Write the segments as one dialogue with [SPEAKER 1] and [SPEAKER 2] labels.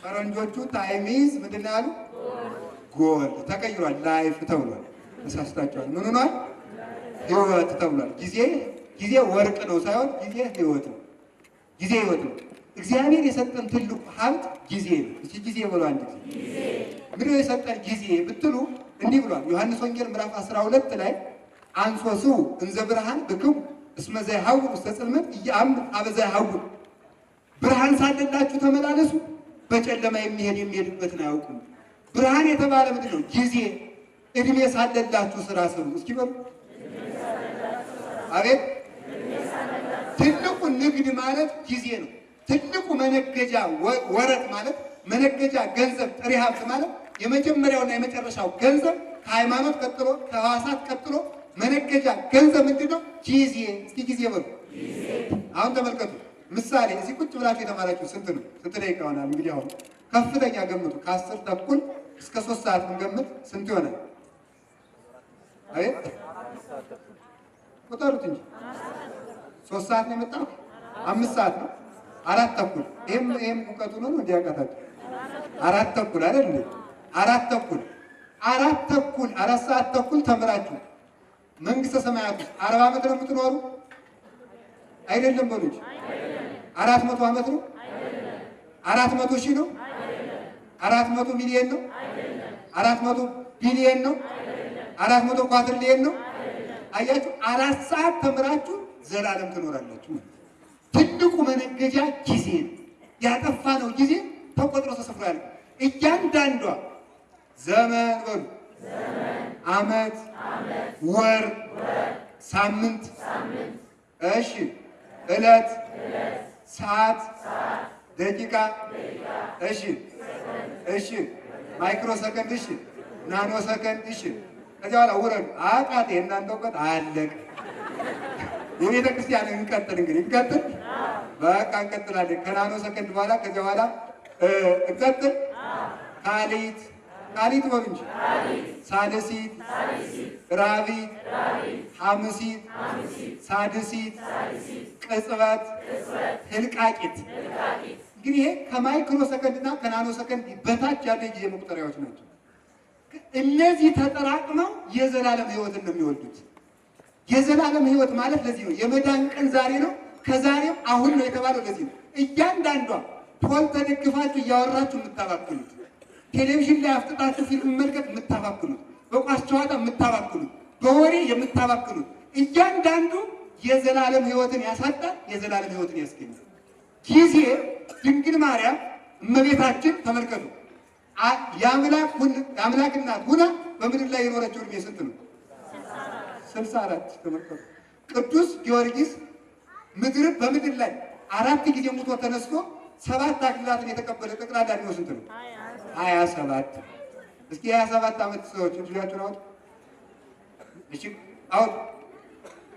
[SPEAKER 1] ፈረንጆቹ ታይሚዝ ምንድን ነው ያሉ? ጎል ተቀይሯል። ላይፍ ተብሏል። ተሳስታችኋል። ምን ሆኗል? ህይወት ተብሏል። ጊዜ ወርቅ ነው ሳይሆን ጊዜ ህይወት ነው። ጊዜ ህይወት ነው። እግዚአብሔር የሰጠን ትልቁ ሀብት ጊዜ ነው። እሺ ጊዜ ብሎ አንድ ጊዜ ምንድን ነው የሰጠን ጊዜ ብትሉ እንዲህ ብሏል። ዮሐንስ ወንጌል ምዕራፍ 12 ላይ አንሶሱ እንዘ ብርሃን ብክሙ እስመ ዘይሐውር ውስተ ጽልመት ኢየአምር አበ ዘይሐውር፣ ብርሃን ሳለላችሁ ተመላለሱ፣ በጨለማ የሚሄድበትን አያውቁም። ብርሃን የተባለ ምንድን ነው? ጊዜ። እድሜ ሳለላችሁ ስራ ስሩ። እስኪ በሉ አቤት። ትልቁ ንግድ ማለት ጊዜ ነው። ትልቁ መነገጃ ወረት ማለት መነገጃ ገንዘብ፣ ጥሬ ሀብት ማለት የመጀመሪያውና የመጨረሻው ገንዘብ ከሃይማኖት ቀጥሎ ከሕዋሳት ቀጥሎ መነገጃ ገንዘብ ምንድን ነው? ጊዜ። እስኪ ጊዜ በሉ። አሁን ተመልከቱ። ምሳሌ እዚህ ቁጭ ብላችሁ የተማራችሁ ስንት ነው? ስንት ደቂቃ ይሆናል? እንግዲህ አሁን ከፍተኛ ገምቱ። ከ10 ተኩል እስከ 3 ሰዓት ብንገምት ስንት ይሆናል? አቤት ቁጠሩት እንጂ 3 ሰዓት ነው የመጣው? 5 ሰዓት ነው? 4 ተኩል። ይሄም ሙቀቱ ነው እንዲያቃታችሁ 4 ተኩል አይደል እንዴ? 4 ተኩል 4 ሰዓት ተኩል ተምራችሁ መንግስተ ሰማያት 40 ዓመት ነው የምትኖሩ? አይደለም በሉ እንጂ 400 ዓመት ነው? 400 ሺህ ነው? 400 ሚሊዮን ነው? 400 ቢሊዮን ነው? 400 ኳትሪሊዮን ነው? አያችሁ፣ 4 ሰዓት ተምራችሁ ዘላለም ትኖራላችሁ። ትልቁ መነገጃ ጊዜ ነው። ያጠፋነው ጊዜ ተቆጥሮ ተሰፍሮ ያለ እያንዳንዷ ዘመን በሉ ዓመት፣ ወር፣ ሳምንት፣ እሺ ዕለት፣ ሰዓት፣ ደቂቃ፣ እሺ ማይክሮ ሰከንድ፣ እሺ ናኖ ሰከንድ፣ እሺ ከዚያ በኋላ ውረዱ። አቃቴ እናንተ እውቀት አለቀ። የቤተ ክርስቲያን እንቀጥል እንግዲህ እንቀጥል። በቃ እንቀጥላለን። ከናኖ ሰከንድ በኋላ ከዚያ በኋላ እንቀጥል። ካሊት በሉ እንጂ ሳልሲት፣ ራቢት፣ ሐምሲት፣ ሳድሲት፣ ቅጽበት፣ ህልቃቂት። እንግዲህ ይሄ ከማይክሮ ሰከንድና ከናኖ ሰከንድ በታች ያለ ጊዜ መቁጠሪያዎች ናቸው። እነዚህ ተጠራቅመው የዘላለም ህይወትን ነው የሚወልዱት። የዘላለም ህይወት ማለት ለዚህ ነው። የመዳን ቀን ዛሬ ነው፣ ከዛሬም አሁን ነው የተባለው ለዚህ ነው። እያንዳንዷ ፖል ተደግፋችሁ እያወራችሁ የምታባክኑት፣ ቴሌቪዥን ላይ አፍጥጣችሁ ፊልም መልከት የምታባክኑት፣ በኳስ ጨዋታ የምታባክኑት፣ በወሬ የምታባክኑት እያንዳንዱ የዘላለም ህይወትን ያሳጣል፣ የዘላለም ህይወትን ያስገኛል። ጊዜ ድንግል ማርያም እመቤታችን ተመልከቱ፣ የአምላክ እናት ሁና በምድር ላይ የኖረችው ዕድሜ ስንት ነው? 64 ተመልከቱ። ቅዱስ ጊዮርጊስ በምድር ላይ 4 ጊዜ ሙቶ ተነስቶ 7 አክሊላትን የተቀበለ ጠቅላላ ዕድሜው ስንት ነው? 27። እስኪ 27 ዓመት ሰዎች ልጃችሁን አውጡ። እሺ አውጡ።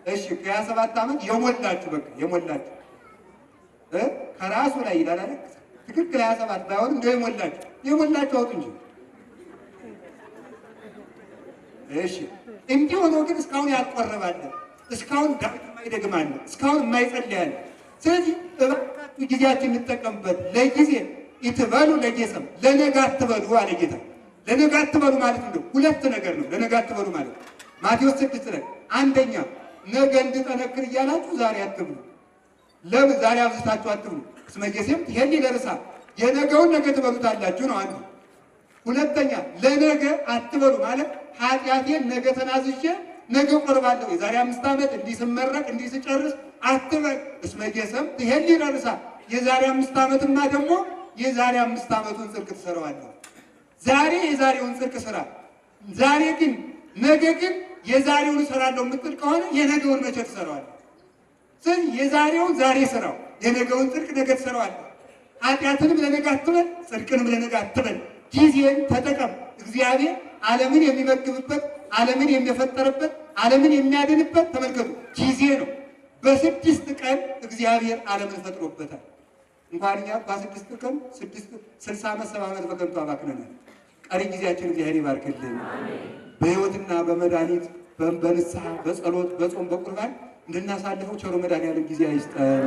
[SPEAKER 1] እሺ ከ27 ዓመት የሞላችሁ በቃ የሞላችሁ ከራሱ ላይ ይላል አይደል? ትክክል 27 ባይሆን እንደው የሞላችሁ አውጡ እንጂ። እሺ እንዲህ ሆኖ ግን እስካሁን ያልቆረባለ፣ እስካሁን ዳዊት የማይደግማለ፣ እስካሁን የማይጸልያለ። ስለዚህ እባካችሁ ጊዜያችን እንጠቀምበት። ለጊዜ ይትበሉ ለጌሰም ለነገ አትበሉ አለ ጌታ። ለነገ አትበሉ ማለት እንደው ሁለት ነገር ነው። ለነገ አትበሉ ማለት ማቴዎስ 6 ላይ አንደኛ ነገ እንድጠነክር እያላችሁ ዛሬ አትብሉ። ለምን ዛሬ አብዝታችሁ አትብሉ? እስመ ጌሰም ትሄሊ ለርሳ የነገውን ነገ ትበሉታላችሁ ነው አንዱ። ሁለተኛ ለነገ አትበሉ ማለት ኃጢአቴን ነገ ተናዝዤ ነገ ቆርባለሁ፣ የዛሬ 5 ዓመት እንዲህ ስመረቅ እንዲህ ስጨርስ አትበል። እስመ ጌሰም ትሄሊ ለርሳ የዛሬ 5 ዓመትማ ደግሞ የዛሬ 5 ዓመቱን ጽድቅ ትሰራዋለህ። ዛሬ የዛሬውን ጽድቅ ስራ። ዛሬ ግን ነገ ግን የዛሬውን እሰራለሁ የምትል ከሆነ የነገውን መቼ ትሰራዋለህ? ስለዚህ የዛሬውን ዛሬ ስራው፣ የነገውን ጽድቅ ነገ ትሰራዋለህ። ኃጢአትንም ለነገ አትበል፣ ጽድቅንም ለነገ አትበል። ጊዜን ተጠቀም። እግዚአብሔር ዓለምን የሚመግብበት፣ ዓለምን የሚፈጠርበት፣ ዓለምን የሚያድንበት ተመልከቱ ጊዜ ነው። በ6 ቀን እግዚአብሔር ዓለምን ፈጥሮበታል። እንኳን እኛ በ6 ቀን 60 ዓመት 70 ዓመት በከንቱ አባክነናል። ቀሪ ጊዜያችን እግዚአብሔር ይባርክልን። በሕይወትና በመድኃኒት በንስሐ በጸሎት በጾም በቁርባን እንድናሳልፈው ቸሩ መድኃኔዓለም ጊዜ አይስጠን።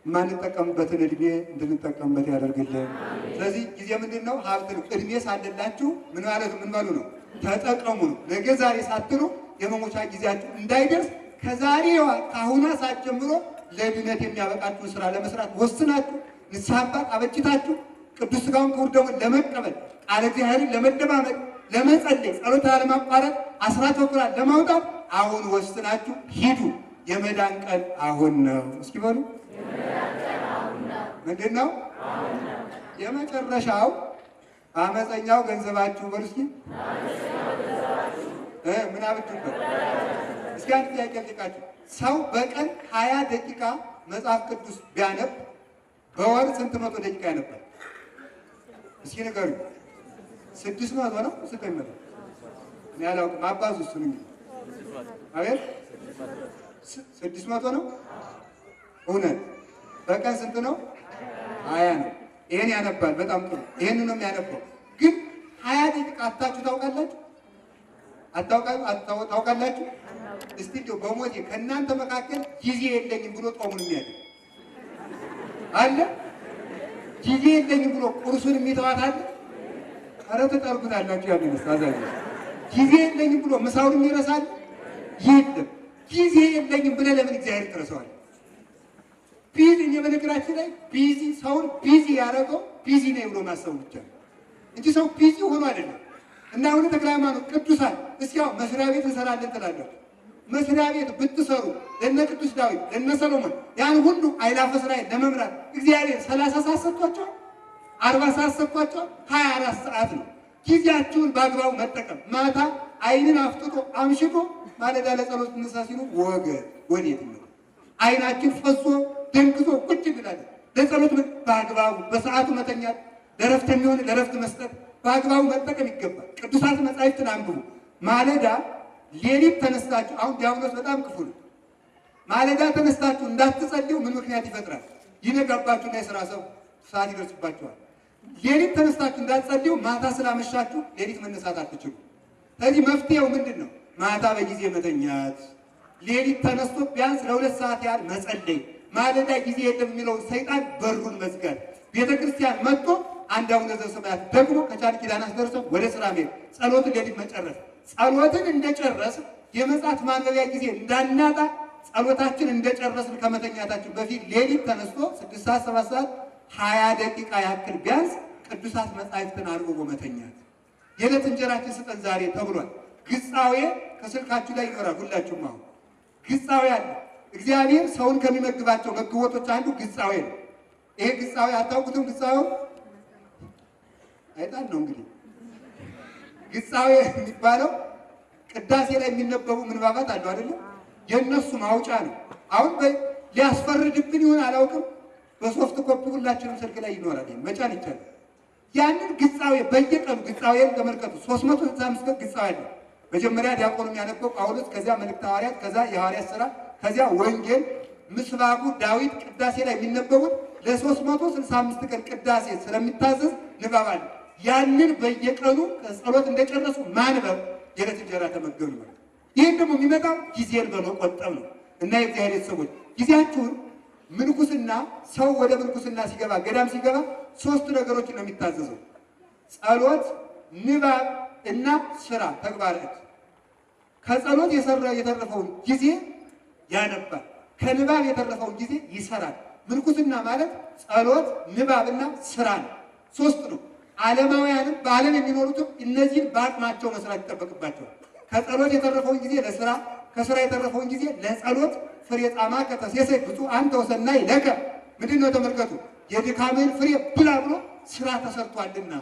[SPEAKER 1] የማንጠቀምበትን እድሜ እንድንጠቀምበት ያደርግልን። ስለዚህ ጊዜ ምንድን ነው? ሀብት ነው። እድሜ ሳለላችሁ ምን ማለት ምን በሉ ነው? ተጠቀሙ ነው። ነገ ዛሬ ሳትሉ የመሞቻ ጊዜያችሁ እንዳይደርስ ከዛሬዋ ከአሁኗ ሰዓት ጀምሮ ለድነት የሚያበቃችሁን ስራ ለመስራት ወስናችሁ ንስሐ አባት አበጅታችሁ ቅዱስ ሥጋውን ክቡር ደሙን ለመቀበል ቃለ እግዚአብሔርን ለመደማመጥ ለመጸለይ ጸሎት ለማቋረጥ አስራት በኩራት ለማውጣት አሁን ወስናችሁ ሂዱ። የመዳን ቀን አሁን ነው። እስኪ በሉ ምንድን ነው? የመጨረሻው አመፀኛው ገንዘባችሁ በሉ እስኪ ምን አብጁበት? እስኪ አንድ ጥያቄ ልጠይቃችሁ። ሰው በቀን 20 ደቂቃ መጽሐፍ ቅዱስ ቢያነብ በወር ስንት መቶ ደቂቃ ያነባል? እስኪ ንገሩኝ። 600 ነው? 900? እኔ አላውቅም። አባዙ እሱን እንግዲህ አቤት 600 ነው። እውነት በቀን ስንት ነው? 20 ነው። ይሄን ያነባል። በጣም ጥሩ። ይሄን ነው የሚያነበው። ግን 20 ደቂቃ አታችሁ ታውቃላችሁ? ታውቃላችሁ? እስቲ እንደው በሞቴ ከእናንተ መካከል ጊዜ የለኝም ብሎ ጦሙን የሚያደርግ አለ? ጊዜ የለኝም ብሎ ቁርሱን የሚተዋት አለ? ኧረ ተጠርጉታላችሁ። ያንንስ አዛዥ ጊዜ የለኝም ብሎ ምሳውን የሚረሳል የለም። ጊዜ የለኝም ብለህ ለምን እግዚአብሔር ትረሳዋል? ቢዚ በነገራችን ላይ ቢዚ ሰውን ቢዚ ያደረገው ቢዚ ነኝ ብሎ ማሰቡ ብቻ ነው እንጂ ሰው ቢዚ ሆኖ አይደለም። እና አሁን ተክለ ሃይማኖት ቅዱሳን እስኪ ያው መስሪያ ቤት እንሰራለን ትላለህ። መስሪያ ቤት ብትሰሩ ለነ ቅዱስ ዳዊት ለነ ሰሎሞን ያን ሁሉ አይላፈ እስራኤል ለመምራት እግዚአብሔር 30 ሰዓት ሰጥቷቸው 40 ሰዓት ሰጥቷቸው 24 ሰዓት ነው። ጊዜያችሁን በአግባቡ መጠቀም። ማታ አይንን አፍጥጦ አምሽቶ ማለዳ ለጸሎት እንነሳ ሲሉ ወዴት ነው? አይናችን ፈሶ ደንግዞ ቁጭ እንላለን። ለጸሎት በአግባቡ በሰዓቱ መተኛት፣ ለረፍት የሚሆን ለረፍት መስጠት በአግባቡ መጠቀም ይገባል። ቅዱሳት መጻሕፍትን አንብቡ። ማለዳ ሌሊት ተነስታችሁ አሁን ዲያብሎስ በጣም ክፉ ነው። ማለዳ ተነስታችሁ እንዳትጸልዩ ምን ምክንያት ይፈጥራል? ይነጋባችሁና የሥራ ሰዓት ይደርስባችኋል። ሌሊት ተነስታችሁ እንዳትጸልዩ ማታ ስላመሻችሁ ሌሊት መነሳት አትችሉ። ስለዚህ መፍትሄው ምንድን ነው? ማታ በጊዜ መተኛት፣ ሌሊት ተነስቶ ቢያንስ ለ2 ሰዓት ያህል መጸለይ። ማለዳ ጊዜ የለም የሚለው ሰይጣን በሩን መዝጋት። ቤተ ክርስቲያን መጥቶ አንድ አቡነ ዘበሰማያት ደግሞ ከቻለ ኪዳን አስደርሰው ወደ ስራ መሄድ፣ ጸሎትን ሌሊት መጨረስ። ጸሎትን እንደጨረስ የመጽሐፍ ማንበቢያ ጊዜ እንዳናጣ ጸሎታችን እንደጨረስን ከመተኛታችን በፊት ሌሊት ተነስቶ 6 ሰዓት 7 ሰዓት 20 ደቂቃ ያክል ቢያንስ ቅዱሳት መጻሕፍትን አንብቦ መተኛት። የዕለት እንጀራችን ስጠን ዛሬ ተብሏል። ግጻዌ ከስልካችሁ ላይ ይኖራል። ሁላችሁም አሁን ግጻዌ አለ። እግዚአብሔር ሰውን ከሚመግባቸው መግቦቶች አንዱ ግጻዌ ነው። ይሄ ግጻዌ አታውቁትም? ግጻዌው አይጣን ነው እንግዲህ። ግጻዌ የሚባለው ቅዳሴ ላይ የሚነበቡ ምንባባት አሉ አይደለም? የእነሱ ማውጫ ነው። አሁን ሊያስፈርድብን ይሆን አላውቅም። በሶፍት ኮፒ ሁላችንም ስልክ ላይ ይኖራል። መጫን ይቻላል። ያንን ግጻዌ በየቀኑ ግጻዌን ተመልከቱ። 365 ቀን ግጻዌ አለ። መጀመሪያ ዲያቆኑ የሚያነበው ጳውሎስ፣ ከዚያ መልእክተ ሐዋርያት፣ ከዛ የሐዋርያት ሥራ፣ ከዚያ ወንጌል፣ ምስባኩ፣ ዳዊት ቅዳሴ ላይ የሚነበቡት ለ365 ቀን ቅዳሴ ስለሚታዘዝ ንባብ አለ። ያንን በየቀኑ ጸሎት እንደጨረሱ ማንበብ የዕለት እንጀራ ተመገቡ ነው። ይህን ደግሞ የሚመጣው ጊዜን በመቆጠብ ነው። እና የእግዚአብሔር ሰዎች ጊዜያችሁን ምንኩስና ሰው ወደ ምንኩስና ሲገባ ገዳም ሲገባ 3 ነገሮችን ነው የሚታዘዘው: ጸሎት፣ ንባብ እና ስራ ተግባራት። ከጸሎት የተረፈውን ጊዜ ያነባል፣ ከንባብ የተረፈውን ጊዜ ይሰራል። ምንኩስና ማለት ጸሎት፣ ንባብና ስራ ነው። 3 ነው። ዓለማውያንም በዓለም የሚኖሩትም እነዚህን በአቅማቸው መስራት ይጠበቅባቸዋል። ከጸሎት የተረፈውን ጊዜ ለስራ፣ ከስራ የተረፈውን ጊዜ ለጸሎት። ፍሬ ጻማ ከተሴሰይ ብፁዕ አንተ ወሰናይ ለከ። ምንድን ነው? ተመልከቱ። የድካምህን ፍሬ ብላ ብሎ ስራ ተሰርቷልና።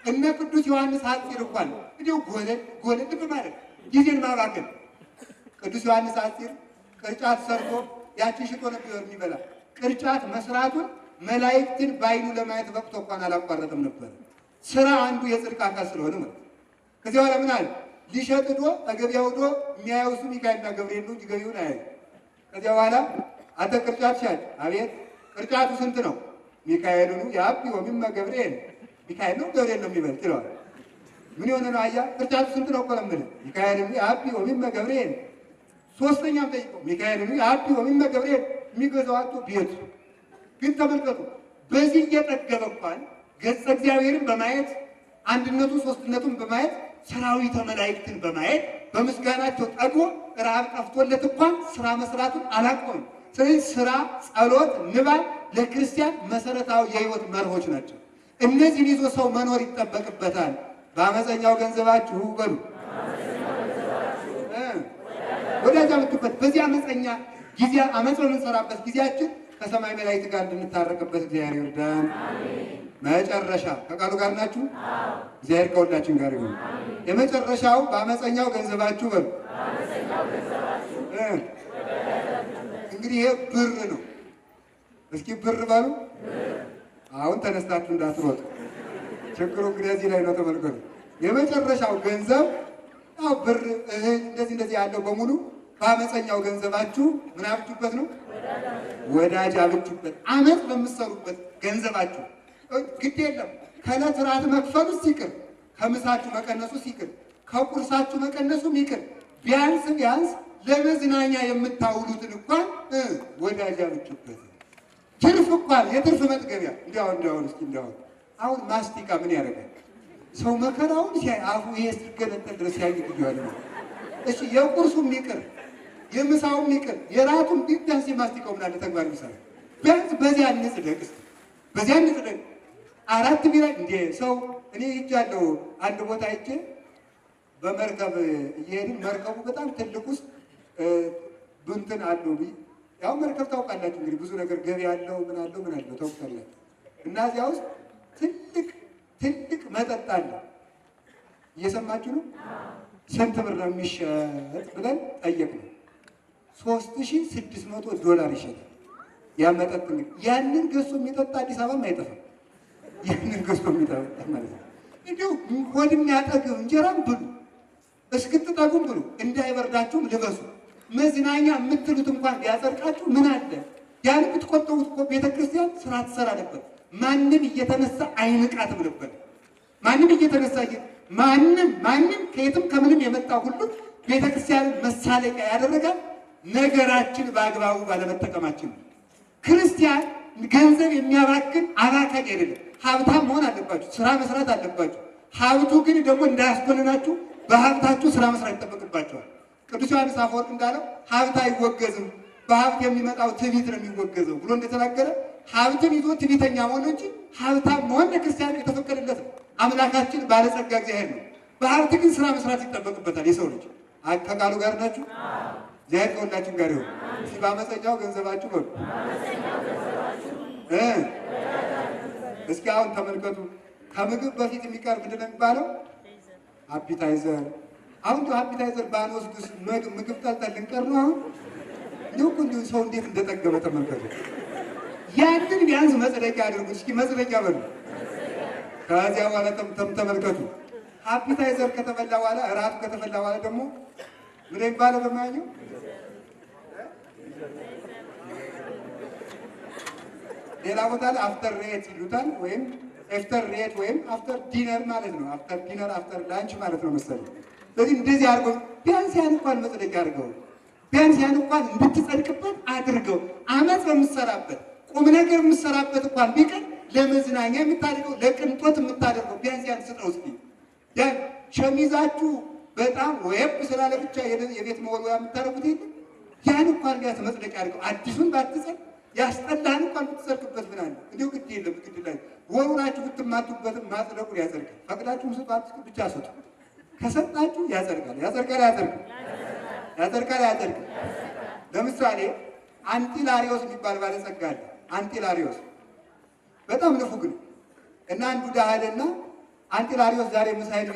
[SPEAKER 1] እነ ቅዱስ ዮሐንስ ሐጺር እንኳን እንዲሁ ጎለድ በማለት ጊዜን ማባከን። ቅዱስ ዮሐንስ ሐጺር ቅርጫት ሰርቶ ያችን ሽጦ ነበር የሚበላ። ቅርጫት መስራቱን መላእክትን በዓይኑ ለማየት በቅቶ እንኳን አላቋረጠም ነበር። ስራ አንዱ የጽድቅ አካል ስለሆነ ማለት። ከዚያ በኋላ ምን አለ? ሊሸጥ ዶ ተገቢያው ዶ የሚያየው እሱ ሚካኤልና ገብርኤል ነው እንጂ ገቢውን አያዩ። ከዚያ በኋላ አንተ ቅርጫት ሻጭ፣ አቤት ቅርጫቱ ስንት ነው? ሚካኤልኑ የአቢ ወሚመ ገብርኤል። ሚካኤል ነው ገብርኤል ነው የሚበልጥ ይለዋል። ምን የሆነ ነው? አያ ቅርጫቱ ስንት ነው? ቆለምል ሚካኤልኑ የአቢ ወሚመ ገብርኤል። ሶስተኛም ጠይቀው ሚካኤልኑ የአቢ ወሚመ ገብርኤል። የሚገዛው አጡ ቤቱ ግን ተመልከቱ፣ በዚህ እየጠገበ እንኳን ገጸ እግዚአብሔርን በማየት አንድነቱን ሶስትነቱን በማየት ሰራዊተ መላእክትን በማየት በምስጋናቸው ጠግቦ ረሃብ ጠፍቶለት እንኳን ስራ መስራቱን አላቆምም። ስለዚህ ስራ፣ ጸሎት፣ ንባብ ለክርስቲያን መሰረታዊ የህይወት መርሆች ናቸው። እነዚህን ይዞ ሰው መኖር ይጠበቅበታል። በአመፀኛው ገንዘባችሁ በሉ ወዳጅ አምጡበት። በዚህ አመፀኛ ጊዜ አመፅ በምንሰራበት ጊዜያችን ከሰማይ መላእክት ጋር እንድንታረቅበት እግዚአብሔር ይርዳን። መጨረሻ ከቃሉ ጋር ናችሁ? እግዚአብሔር ከሁላችን ጋር ይሁን። የመጨረሻው በአመፀኛው ገንዘባችሁ በሉ። እንግዲህ ይሄ ብር ነው። እስኪ ብር በሉ። አሁን ተነስታችሁ እንዳትሮጡ። ችግሩ እንግዲህ እዚህ ላይ ነው። ተመልከቱ። የመጨረሻው ገንዘብ ያው ብር፣ እህል፣ እንደዚህ ያለው በሙሉ በአመፀኛው ገንዘባችሁ ምን አብጁበት ነው? ወዳጅ አብጁበት። አመፅ በምትሰሩበት ገንዘባችሁ ግድ የለም ከዕለት ራት መክፈሉ ሲቅር፣ ከምሳችሁ መቀነሱ ሲቅር፣ ከቁርሳችሁ መቀነሱም ይቅር፣ ቢያንስ ለመዝናኛ የምታውሉትን እንኳን ወዳጅ አብጁበት። ትርፍ እንኳን የትርፍ መጥገቢያ እንዲያውን እስኪ አሁን ማስቲካ ምን ያደርጋል? ሰው መከራውን ሲያይ አፉ ይሄ እስኪገነጠል ድረስ ያይቅ ይዋል ነው። እሺ የቁርሱም ይቅር፣ የምሳውም ይቅር፣ የራቱም ቢያንስ የማስቲካው ምን አለ ተግባር ይሰራ። ቢያንስ በዚያ እንጽደቅ፣ በዚያ እንጽደቅ። አራት ቢራ እንደ ሰው እኔ ሄጃለሁ አንድ ቦታ ሄጄ በመርከብ እየሄድን መርከቡ በጣም ትልቅ ውስጥ ብንትን አለው። ያው መርከብ ታውቃላችሁ እንግዲህ ብዙ ነገር ገቢ ያለው ምን አለው ታውቃላችሁ። እና እዚያ ውስጥ ትልቅ መጠጥ አለ። እየሰማችሁ ነው? ስንት ብር ነው የሚሸጥ ብለን ጠየቅነው። $3600 ይሸጣል ያ መጠጥ። እንግዲህ ያንን ገዝቶ የሚጠጣ አዲስ አበባም አይጠፋም። ያንን ገዝቶ የሚጠጣ ማለት ነው። እንዲሁ ሆድ የሚያጠግብ እንጀራም ብሉ፣ እስክትጠጉም ብሉ፣ እንዳይበርዳችሁም ልበሱ። መዝናኛ የምትሉት እንኳን ቢያጸድቃችሁ ምን አለ? ያን ብትቆጠቡት እኮ ቤተክርስቲያን ስራ ትሰራ ነበር። ማንም እየተነሳ አይንቃትም ነበር። ማንም እየተነሳ ማንም ከየትም ከምንም የመጣ ሁሉ ቤተክርስቲያንን መሳለቂያ ያደረጋል ነገራችን በአግባቡ ባለመጠቀማችን ነው። ክርስቲያን ገንዘብ የሚያባክን አባካኝ አይደለም። ሀብታም መሆን አለባችሁ፣ ስራ መስራት አለባችሁ። ሀብቱ ግን ደግሞ እንዳያስኮንናችሁ በሀብታችሁ ስራ መስራት ይጠበቅባችኋል። ቅዱስ ዮሐንስ አፈወርቅ እንዳለው ሀብት አይወገዝም፣ በሀብት የሚመጣው ትዕቢት ነው የሚወገዘው ብሎ እንደተናገረ ሀብትን ይዞ ትዕቢተኛ መሆን እንጂ ሀብታም መሆን ለክርስቲያን የተፈቀደለት ነው። አምላካችን ባለጸጋ እግዚአብሔር ነው። በሀብት ግን ስራ መስራት ይጠበቅበታል የሰው ልጅ። ከቃሉ ጋር ናችሁ? እግዚአብሔር ከሁላችን ጋር ይሁን። እስኪ በአመፀኛው ገንዘባችሁ በሉ። እስኪ አሁን ተመልከቱ። ከምግብ በፊት የሚቀርብ ምንድን ነው የሚባለው? አፒታይዘር። አሁን አፒታይዘር ባንወስድስ ምግብ ጠልጠል ልንቀር ነው። አሁን እንዲሁ ሰው እንዴት እንደጠገበ ተመልከቱ። ያንን ቢያንስ መጽደቂያ አድርጉ። እስኪ መጽደቂያ በሉ። ከዚያ በኋላ ተመልከቱ። አፒታይዘር ከተበላ በኋላ እራቱ ከተበላ በኋላ ደግሞ ምን የሚባለው በማያኘው ሌላ ቦታ ላይ አፍተር ሬት ይሉታል፣ ወይም አፍተር ሬት ወይም አፍተር ዲነር ማለት ነው። አፍተር ዲነር አፍተር ላንች ማለት ነው መሰለኝ። ስለዚህ እንደዚህ አድርገው ቢያንስ ያን እንኳን መጽደቂያ አድርገው፣ ቢያንስ ያን እንኳን እንድትጸድቅበት አድርገው። አመት በምትሰራበት ቁም ነገር የምትሰራበት እንኳን ቢቀር ለመዝናኛ የምታደርገው ለቅንጦት የምታደርገው ቢያንስ ያን ስጠው እስኪ። ያን ሸሚዛችሁ በጣም ወይብ ስላለ ብቻ የቤት መወልወያ የምታደርጉት የለም። ያን እንኳን ቢያንስ መጽደቂያ አድርገው። አዲሱን ባትጸድ ያስጠላህን እንኳን ብትጸድቅበት ምን አለ? እንዲሁ ግድ የለም ግድ ላይ ወሩናችሁ ብትማቱበትም ማጽደቁን ያጸድቃል። ፈቅዳችሁ ስጣት ብቻ ስጡ። ከሰጣችሁ ያጸድቃል። ለምሳሌ አንጢላሪዮስ የሚባል ባለጸጋ አለ። አንጢላሪዮስ በጣም ንፉግ ነው እና አንዱ ዳህልና አንጢላሪዮስ ዛሬ ምሳይል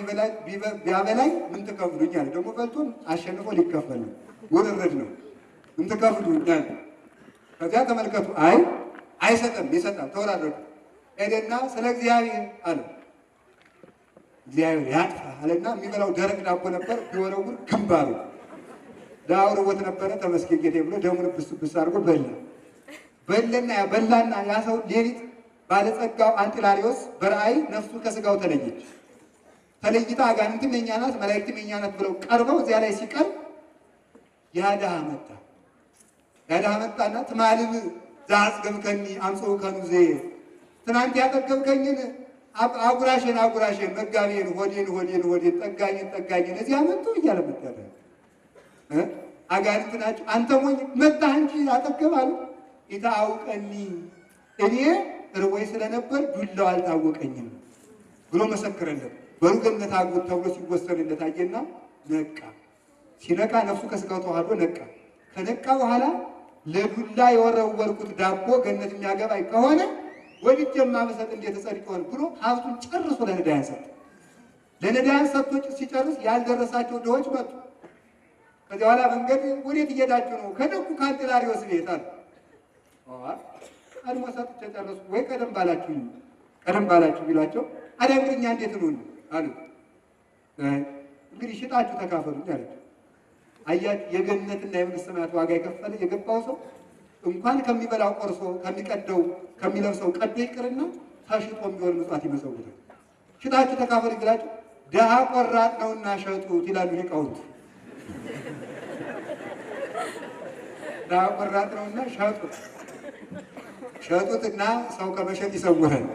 [SPEAKER 1] ቢያበላኝ ምን ትከፍሉኛል? ደግሞ በልቶን አሸንፎ ሊከፈል ነው። ውርርድ ነው። ምን ትከፍሉኛል? ከዚያ ተመልከቱ። አይሰጥም፣ ይሰጣል። ተወራረዱ። ሄደና ስለ እግዚአብሔር አለ። እግዚአብሔር ያጥፋ አለና የሚበላው ደረቅ ዳቦ ነበር። ቢወረውር ግንባሩ ዳው ርቦት ነበረ። ተመስገን ጌቴ ብሎ ደሙን ብስ አድርጎ በላና ያ ሰው ሌሊት ባለጸጋው አንጢላሪዮስ በራእይ ነፍሱ ከስጋው ተለየች። ተለይታ አጋንንትም የእኛ ናት መላእክትም የእኛ ናት ብለው ቀርበው እዚያ ላይ ሲቀርብ ያ ድሃ መጣና ትማልም ዘአጽገብከኒ አምጽኡከኑ ዘየ ትናንት ያጠገብከኝን አጉራሽን መጋቢን ሆዴን ጠጋኝን እዚያ መጡ እያለ መጣለ አጋንንት ናቸው። አንተ ሞኝ መጣህ እንጂ አጠገብ አሉ። ኢታአውቀኒ እኔ ርቦኝ ስለነበር ዱላው አልታወቀኝም ብሎ መሰከረለት። በሩገነት አጉት ተብሎ ሲወሰንለት አየና ነቃ። ሲነቃ ነፍሱ ከስጋው ተዋህዶ ነቃ። ከነቃ በኋላ ለዱላ የወረወርኩት ዳቦ ገነት የሚያገባኝ ከሆነ ወዲጀማ በሰጥ እንዴት ጸድቅ ይሆን ብሎ ሀብቱን ጨርሶ ለነዳያን ሰጠ። ለነዳያን ሰጥቶ ሲጨርስ ያልደረሳቸው ድሆች መጡ። ከዚያ በኋላ መንገድ ወዴት እየሄዳችሁ ነው? ከደጉ ከአንጢላሪዎስ ቤት አሉ። ቀድሞ ሰጥቼ ጨረስኩ ወይ ቀደም ባላችሁ ቢሏቸው አዳምጥኛ እንዴት ነው አሉ። እንግዲህ ሽጣችሁ ተካፈሉኝ አለች። አያችሁ የገነትና የመንግሥተ ሰማያት ዋጋ የከፈለ የገባው ሰው እንኳን ከሚበላው ቆርሶ ከሚቀደው ከሚለብሰው ቀዶ ይቅርና ተሽጦ የሚሆን ምጽዋት ይመሰውታል። ሽጣችሁ ተካፈሉኝ ብላችሁ ድሃ ቆራጥ ነውና ሸጡት ይላሉ ሊቃውንት። ድሃ ቆራጥ ነውና ሸጡትና ሰው ከመሸጥ ይሰውራል።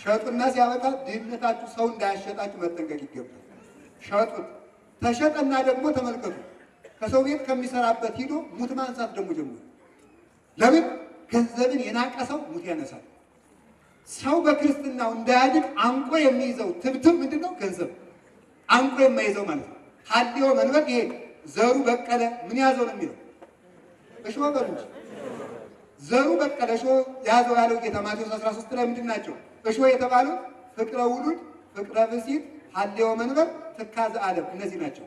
[SPEAKER 1] ሸጡና ሲያበቃ ድህነታችሁ ሰው እንዳያሸጣችሁ መጠንቀቅ ይገባል። ሸጡት። ተሸጠና ደግሞ ተመልከቱ፣ ከሰው ቤት ከሚሰራበት ሂዶ ሙት ማንሳት ደግሞ ጀምሮ። ለምን? ገንዘብን የናቀ ሰው ሙት ያነሳል። ሰው በክርስትናው እንዳያድግ አንቆ የሚይዘው ትብትብ ምንድን ነው? ገንዘብ አንቆ የማይዘው ማለት ነው። ሀልዮ መንበር ይሄ ዘሩ በቀለ ምን ያዘው ነው የሚለው እሾህ በሉ እንጂ ዘሩ በቀለ እሾህ ያዘው ያለው ጌታ ማቴዎስ 13 ላይ ምንድን ናቸው እሾህ የተባሉ? ፍቅረ ውሉድ፣ ፍቅረ ብእሲት፣ ሀልዮ መንበር፣ ትካዘ ዓለም እነዚህ ናቸው።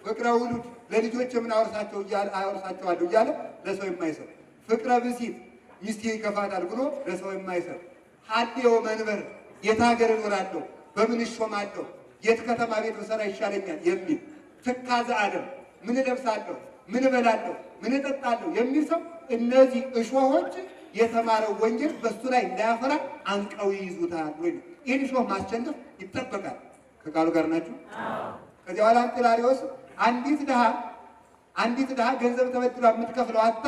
[SPEAKER 1] ፍቅረ ውሉድ ለልጆች የምናወርሳቸው አወርሳቸዋለሁ እያለ ለሰው የማይሰጥ፣ ፍቅረ ብእሲት ሚስቴ ይከፋታል ብሎ ለሰው የማይሰጥ፣ ሀልዮ መንበር የት ሀገር እኖራለሁ በምን እሾማለሁ የት ከተማ ቤት ብሰራ ይሻለኛል የሚል፣ ትካዘ ዓለም ምን እለብሳለሁ ምን እበላለሁ ምን እጠጣለሁ የሚል ሰው እነዚህ እሾሆች የተማረው ወንጌል በሱ ላይ እንዳያፈራ አንቀው ይይዙታል። ወይ ይህን እሾህ ማስቸነፍ ይጠበቃል። ከቃሉ ጋር ናችሁ? ከዚያ በኋላ አንጢላሪዎስ አንዲት ድሃ ገንዘብ ተበድራ የምትከፍለው አታ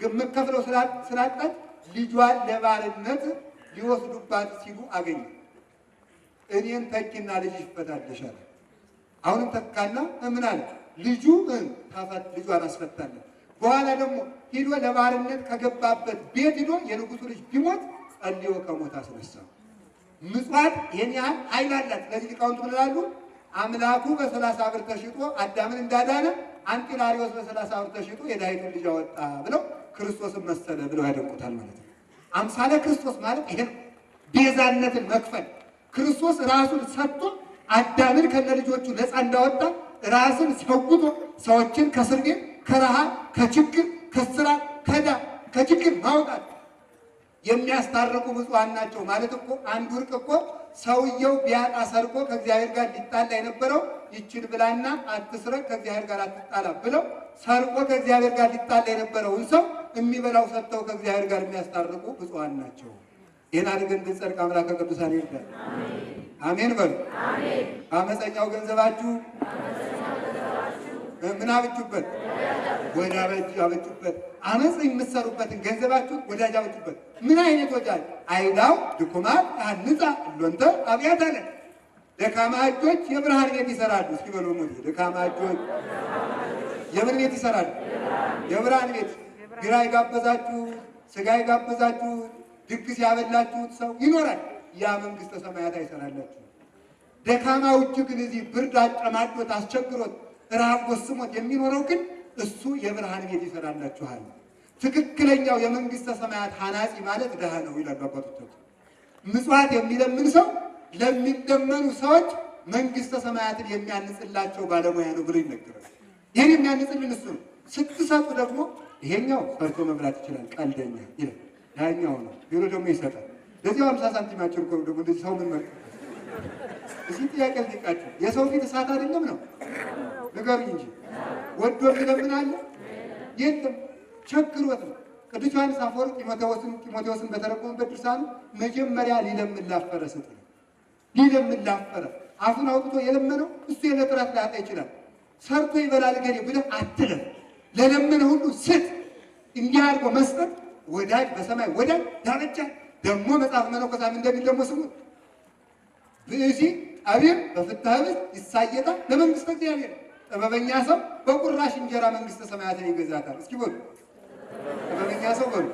[SPEAKER 1] የምትከፍለው ስላጣች ልጇን ለባርነት ሊወስዱባት ሲሉ አገኘ። እኔን ተኪና ልጅ ይፈታልሻል። አሁንም ተካና ምን አለ? ልጇን አስፈታለን። በኋላ ደግሞ ሂዶ ለባርነት ከገባበት ቤት ሂዶ የንጉሱ ልጅ ቢሞት ጸልዮ ከሞት አስነሳው። ምጽዋት ይሄን ያህል ኃይል አላት። ለዚህ ሊቃውንት ምን ይላሉ? አምላኩ በ30 ብር ተሽጦ አዳምን እንዳዳነ አንጢላሪዎስ በ30 ብር ተሽጦ የዳዊትን ልጅ አወጣ ብለው ክርስቶስን መሰለ ብለው ያደንቁታል ማለት ነው። አምሳለ ክርስቶስ ማለት ይሄ ቤዛነትን መክፈል ክርስቶስ ራሱን ሰጥቶ አዳምን ከነልጆቹ ነፃ እንዳወጣ ራስን ሰውቶ ሰዎችን ከእስር ቤት ከረሃብ ከችግር ከስራት ከችግር ማውጣት የሚያስታርቁ ብፁዓን ናቸው ማለት እኮ አንድ ወርቅ እኮ ሰውየው ቢያጣ ሰርቆ ከእግዚአብሔር ጋር ሊጣላ የነበረው ይችን ብላና አትስረቅ ከእግዚአብሔር ጋር አትጣላ ብለው ሰርቆ ከእግዚአብሔር ጋር ሊጣላ የነበረውን ሰው የሚበላው ሰጥተው ከእግዚአብሔር ጋር የሚያስታርቁ ብፁዓን ናቸው። ይህን አድርገን ብንጸድቅ አምላከ ቅዱሳን ይርዳል። አሜን በሉ። በአመፀኛው ገንዘባችሁ ምን አብጁበት? ወዳጅ አበጁበት። አመፅ የምትሰሩበትን ገንዘባችሁን ወዳጅ አበጁበት። ምን አይነት ወዳጅ? አይዳው ድኩማት አንጻ ሎንተ አብያት አለ። ደካማ እጆች የብርሃን ቤት ይሰራሉ። እስኪ በሉ ሞት ደካማ እጆች የምን ቤት ይሰራሉ? የብርሃን ቤት። ግራ ይጋበዛችሁ፣ ስጋ ይጋበዛችሁ፣ ድግስ ያበላችሁት ሰው ይኖራል። ያ መንግስተ ሰማያት አይሰራላችሁ። ደካማው እጅ ግን እዚህ ብርድ አጨማዶት አስቸግሮት ረሃብ ጎስሞት የሚኖረው ግን እሱ የብርሃን ቤት ይሰራላችኋል። ትክክለኛው የመንግስተ ሰማያት ሐናጺ ማለት ድሃ ነው ይላሉ አባቶቻችን። ምጽዋት የሚለምን ሰው ለሚለመኑ ሰዎች መንግስተ ሰማያትን የሚያንጽላቸው ባለሙያ ነው ብሎ ይነገራል። ይህን የሚያንጽልን እሱ ነው። ስትሰጡ ደግሞ ይሄኛው ሰርቶ መብላት ይችላል ቀልደኛ ይላል፣ ያኛው ነው ቢሮ ደግሞ ይሰጣል። ለዚህ 50 ሳንቲማችን እኮ ደግሞ እንደዚህ ሰው ምን መርጥ እዚህ ጥያቄ ልጠይቃችሁ፣ የሰው ፊት እሳት አይደለም ነው? ንገሩኝ እንጂ ወዶ የሚለምን አለ? የለም፣ ቸግሮት ነው። ቅዱስ ዮሐንስ አፈወርቅ ጢሞቴዎስን በተረጎመበት ድርሳኑ መጀመሪያ ሊለምን ላፈረ ስጥ ነው። ሊለምን ላፈረ አፉን አውጥቶ የለመነው እሱ የዕለት ራት ሊያጣ ይችላል። ሰርቶ ይበላል ገሌ ብለህ አትለፍ። ለለመነ ሁሉ ስጥ። እንዲህ አድርጎ መስጠት ወዳጅ በሰማይ ወዳጅ ያበጃል። ደግሞ መጽሐፍ መነኮሳት እንደሚል ደግሞ ስሙ ብእሲ ጠቢብ በፍትሐ ብእስ ይሳየጣል ለመንግስተ እግዚአብሔር። ጥበበኛ ሰው በቁራሽ እንጀራ መንግስተ ሰማያትን ይገዛታል። እስኪ በሉ ጥበበኛ ሰው በሉ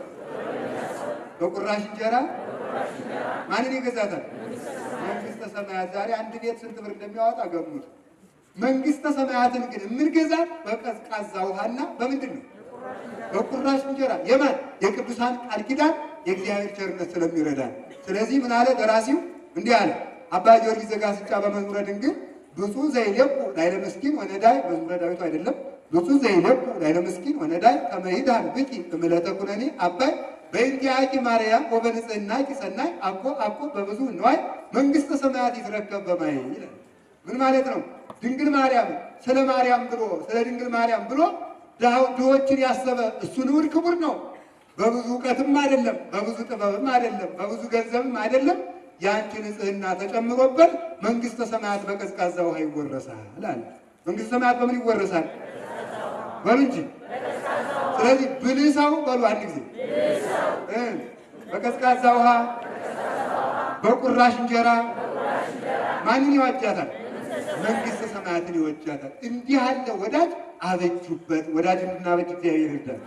[SPEAKER 1] በቁራሽ እንጀራ ማንን ይገዛታል? መንግስተ ሰማያት። ዛሬ አንድ ቤት ስንት ብር እንደሚያወጣ ገሙት። መንግስተ ሰማያትን ግን የምንገዛት በቀዝቃዛ ውሃና በምንድን ነው? በቁራሽ እንጀራ። የማን? የቅዱሳን ቃል ኪዳን የእግዚአብሔር ቸርነት ስለሚረዳን። ስለዚህ ምን አለ ደራሲው? እንዲህ አለ አባ ጊዮርጊስ ዘጋስጫ በመዝሙረ ድንግል ብፁዕ ዘይለቁ ላዕለ ምስኪን ወነዳይ። መዝሙረ ዳዊቱ አይደለም። ብፁዕ ዘይለቁ ላዕለ ምስኪን ወነዳይ ከመ ይድኀን ብኪ እምዕለተ ኩነኔ አባይ በእንቲአኪ ማርያም ወበንጽሕናኪ ሰናይ አኮ አኮ በብዙ ንዋይ መንግስተ ሰማያት ይትረከብ በማይ ይላል። ምን ማለት ነው? ድንግል ማርያም ስለ ማርያም ብሎ ስለ ድንግል ማርያም ብሎ ድሆችን ያሰበ እሱ ንዑድ ክቡር ነው። በብዙ እውቀትም አይደለም፣ በብዙ ጥበብም አይደለም፣ በብዙ ገንዘብም አይደለም። ያንቺ ንጽሕና ተጨምሮበት መንግስተ ሰማያት በቀዝቃዛ ውሃ ይወረሳል አለ። መንግስተ ሰማያት በምን ይወረሳል? በሉ እንጂ። ስለዚህ ብልህ ሰው በሉ አንድ ጊዜ በቀዝቃዛ ውሃ በቁራሽ እንጀራ ማንን ይዋጃታል? መንግስተ ሰማያትን ይወጃታል። እንዲህ ያለ ወዳጅ አበጁበት። ወዳጅ እንድናበጅ እግዚአብሔር ይርዳል።